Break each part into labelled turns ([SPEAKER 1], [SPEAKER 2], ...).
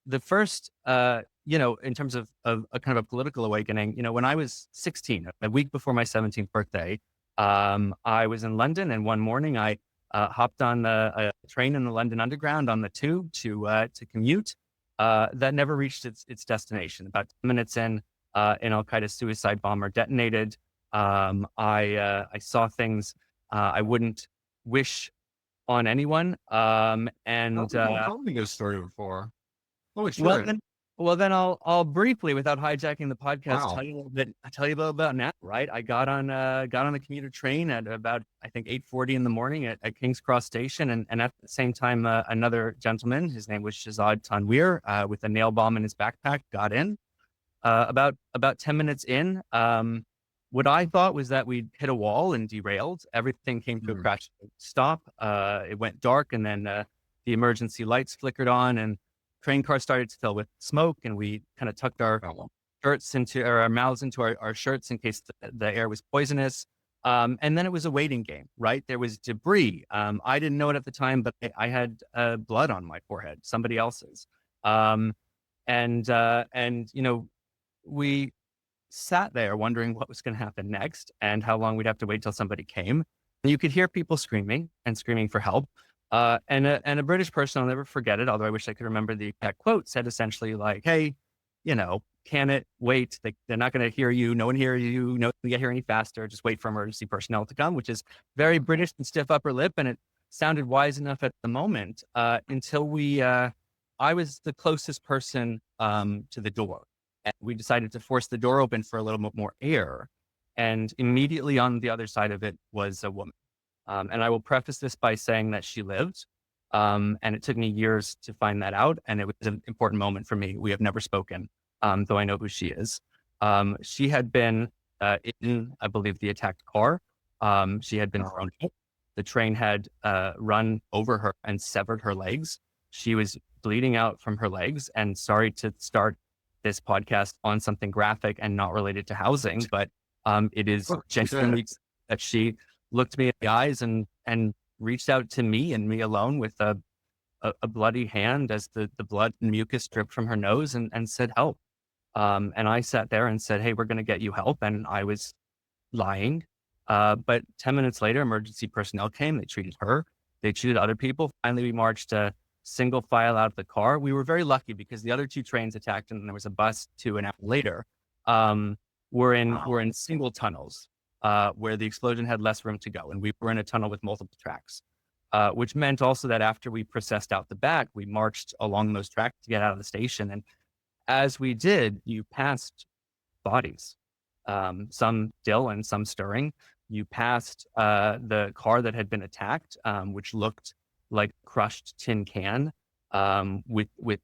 [SPEAKER 1] The first, in terms of a kind of a political awakening, when I was 16, a week before my 17th birthday, I was in London, and one morning I hopped on a train in the London Underground on the tube to commute. That never reached its destination. About 10 minutes in, an Al Qaeda suicide bomber detonated. I saw things I wouldn't wish on anyone.
[SPEAKER 2] I don't think you've told me this story before. Holy
[SPEAKER 1] Well,
[SPEAKER 2] shit.
[SPEAKER 1] then, I'll briefly, without hijacking the podcast,
[SPEAKER 2] Wow.
[SPEAKER 1] tell you a little about now. Right, I got on the commuter train at about, I think, 8:40 in the morning at King's Cross Station, and at the same time, another gentleman, his name was Shazad Tanweer, with a nail bomb in his backpack, got in. About 10 minutes in, what I thought was that we'd hit a wall and derailed. Everything came to a
[SPEAKER 2] Mhm.
[SPEAKER 1] crash stop. It went dark, and then the emergency lights flickered on, and train car started to fill with smoke, and we kind of tucked our
[SPEAKER 2] Oh,
[SPEAKER 1] shirts into, or our mouths into our shirts in case the air was poisonous. And then it was a waiting game, right? There was debris. I didn't know it at the time, but I had blood on my forehead, somebody else's. Um, and we sat there wondering what was going to happen next and how long we'd have to wait till somebody came. And you could hear people screaming and screaming for help. And a British person, I'll never forget it, although I wish I could remember the exact quote, said essentially like, "Hey, can it wait? They're not going to hear you. No one hears you. No one can get here any faster. Just wait for emergency personnel to come," which is very British and stiff upper lip. And it sounded wise enough at the moment, until I was the closest person to the door. And we decided to force the door open for a little bit more air. And immediately on the other side of it was a woman. And I will preface this by saying that she lived. And it took me years to find that out. And it was an important moment for me. We have never spoken, though I know who she is. She had been in, I believe, the attacked car. She had been thrown out. The train had run over her and severed her legs. She was bleeding out from her legs. And sorry to start this podcast on something graphic and not related to housing, but it is
[SPEAKER 2] oh, shit.
[SPEAKER 1] genuinely that she looked me in the eyes and reached out to me and me alone with a bloody hand as the blood and mucus dripped from her nose, and said, "Help." And I sat there and said, "Hey, we're going to get you help." And I was lying. But 10 minutes later, emergency personnel came. They treated her. They treated other people. Finally, we marched single file out of the car. We were very lucky because the other two trains attacked, and there was a bus 2 an hour later. We're in single tunnels, where the explosion had less room to go, and we were in a tunnel with multiple tracks, which meant also that after we processed out the back, we marched along those tracks to get out of the station. And as we did, you passed bodies, some still and some stirring. You passed the car that had been attacked, which looked like crushed tin can. With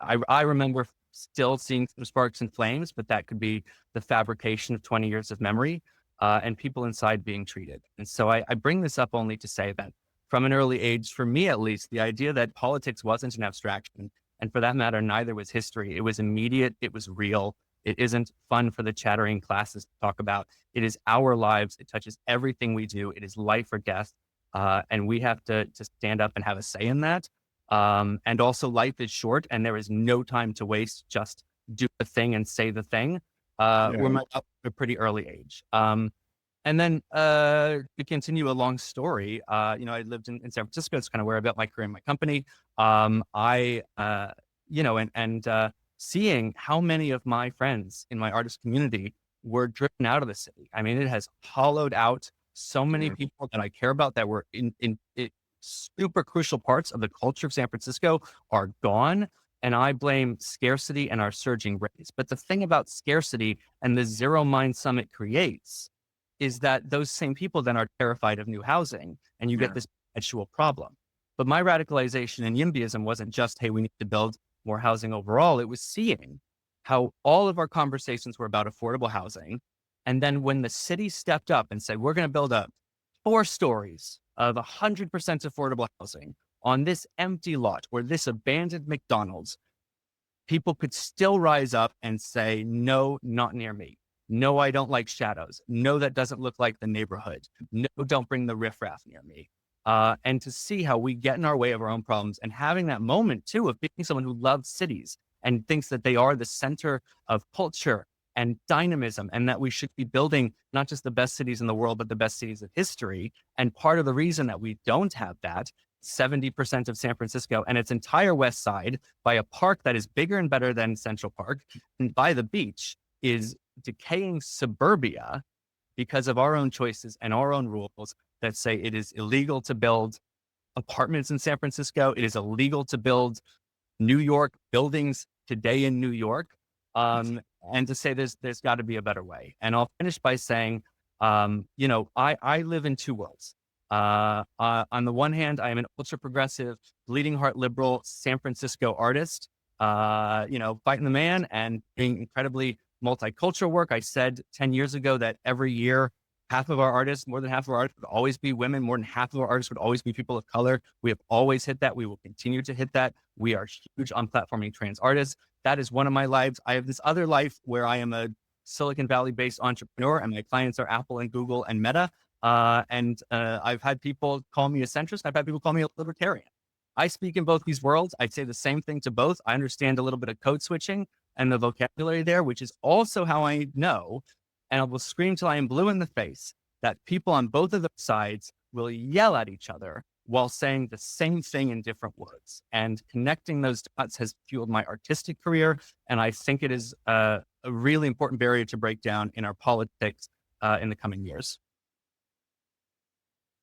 [SPEAKER 1] I remember still seeing some sparks and flames, but that could be the fabrication of 20 years of memory, and people inside being treated. And so I bring this up only to say that from an early age, for me at least, the idea that politics wasn't an abstraction, and for that matter, neither was history. It was immediate. It was real. It isn't fun for the chattering classes to talk about. It is our lives. It touches everything we do. It is life or death. And we have to stand up and have a say in that. And also, life is short, and there is no time to waste. Just do the thing and say the thing.
[SPEAKER 2] Yeah.
[SPEAKER 1] We're up at a pretty early age. And then to continue a long story, I lived in San Francisco. It's kind of where I built my career in my company. Seeing how many of my friends in my artist community were driven out of the city. I mean, it has hollowed out so many
[SPEAKER 2] Mhm.
[SPEAKER 1] people that I care about that were in super crucial parts of the culture of San Francisco are gone. And I blame scarcity and our surging rates. But the thing about scarcity and the zero mind sum it creates is that those same people then are terrified of new housing, and you get
[SPEAKER 2] Yeah.
[SPEAKER 1] this perpetual problem. But my radicalization in YIMBYism wasn't just, hey, we need to build more housing overall. It was seeing how all of our conversations were about affordable housing. And then when the city stepped up and said, we're going to build up 4 stories of 100% affordable housing on this empty lot or this abandoned McDonald's, people could still rise up and say, no, not near me. No, I don't like shadows. No, that doesn't look like the neighborhood. No, don't bring the riffraff near me. and to see how we get in our way of our own problems and having that moment too of being someone who loves cities and thinks that they are the center of culture and dynamism and that we should be building not just the best cities in the world, but the best cities of history. And part of the reason that we don't have that, 70% of San Francisco and its entire west side by a park that is bigger and better than Central Park and by the beach is decaying suburbia because of our own choices and our own rules that say it is illegal to build apartments in San Francisco. It is illegal to build New York buildings today in New York, and to say there's got to be a better way. And I'll finish by saying, I live in two worlds. On the one hand, I am an ultra progressive, bleeding heart liberal San Francisco artist, fighting the man and doing incredibly multicultural work. I said 10 years ago that every year, half of our artists, more than half of our artists would always be women. More than half of our artists would always be people of color. We have always hit that. We will continue to hit that. We are huge on platforming trans artists. That is one of my lives. I have this other life where I am a Silicon Valley based entrepreneur and my clients are Apple and Google and Meta. I've had people call me a centrist. I've had people call me a libertarian. I speak in both these worlds. I say the same thing to both. I understand a little bit of code switching and the vocabulary there, which is also how I know, and I will scream till I am blue in the face, that people on both of those sides will yell at each other while saying the same thing in different words. And connecting those dots has fueled my artistic career. And I think it is a really important barrier to break down in our politics in the coming years.